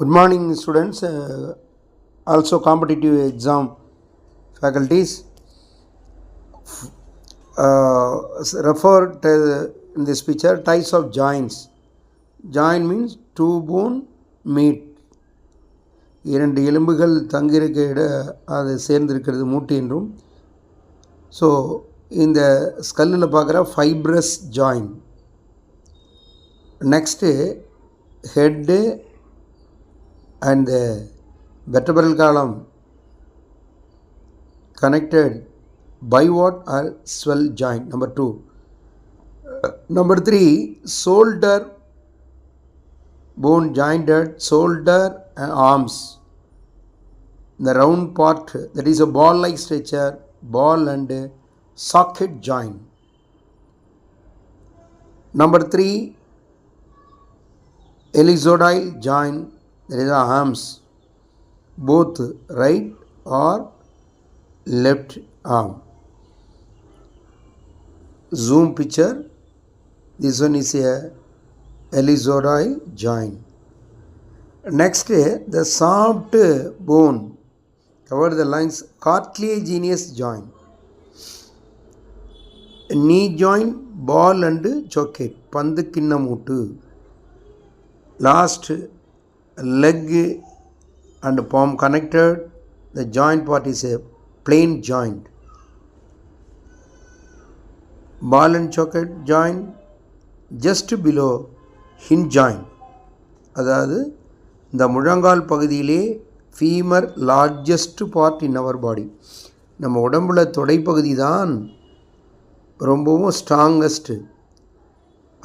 Good morning, students. Also, competitive exam faculties. Refer to in this picture types of joints. Joint means two bone meet. இரண்டு எலும்புகள் தங்கியிருக்க அது சேர்ந்திருக்கிறது மூட்டு என்றும். So இந்த ஸ்கல்லில் பார்க்குற fibrous join. Next head and the vertebral column connected by what are swell joint. Number 2. Number 3, shoulder bone jointed shoulder and arms. The round part, that is a ball like structure, ball and socket joint. Number 3, ellipsoidal joint. There is arms, both right or left arm. Zoom picture. This one is a ellipsoidal joint. Next, the soft bone cover the lines cartilaginous joint. Knee joint, ball and socket. பந்து கிண்ண மூட்டு. Last, leg and palm connected. The joint part is a plain joint. Ball and socket joint just below hinge joint. அதாவது இந்த முழங்கால் பகுதியிலே femur largest part in அவர் பாடி. நம்ம உடம்புல தொடைப்பகுதி தான் ரொம்பவும் ஸ்ட்ராங்கஸ்ட்டு.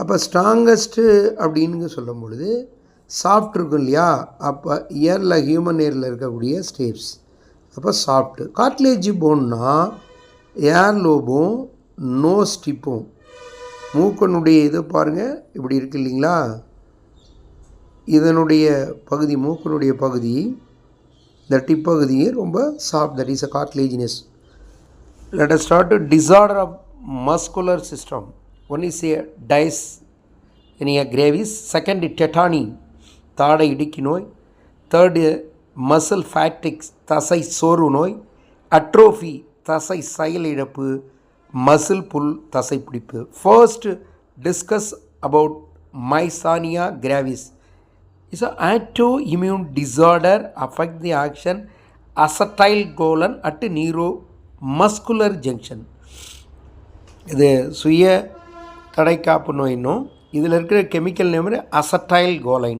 அப்போ ஸ்ட்ராங்கஸ்ட்டு அப்படின்னு சொல்லும் பொழுது சாஃப்ட் இருக்கும் இல்லையா? அப்போ இயரில் ஹியூமன் இயரில் இருக்கக்கூடிய ஸ்டேப்ஸ் அப்போ சாஃப்ட்டு. கார்ட்லேஜ் போன்னா ஏர் லோபும் நோஸ் டிப்பும். மூக்கனுடைய இது பாருங்கள் இப்படி இருக்கு இல்லைங்களா? இதனுடைய பகுதி, மூக்கனுடைய பகுதி, இந்த டிப் பகுதி ரொம்ப soft. That is a cartilaginous. Let us start to disorder of muscular system. One is a myasthenia gravis. Second tetany, தாடை இடுக்கி நோய். தேர்டு மசில் ஃபேட்டிக்ஸ், தசை சோர்வு நோய். அட்ரோஃபி, தசை செயல் இழப்பு. மசில் புல், தசை பிடிப்பு. First discuss about myasthenia gravis. Is a autoimmune disorder affect the action acetylcholine at neuromuscular junction. இது சுய தடைக்காப்பு நோயின்னும். இதில் இருக்கிற கெமிக்கல் நேம் அசட்டைல்கோலைன்.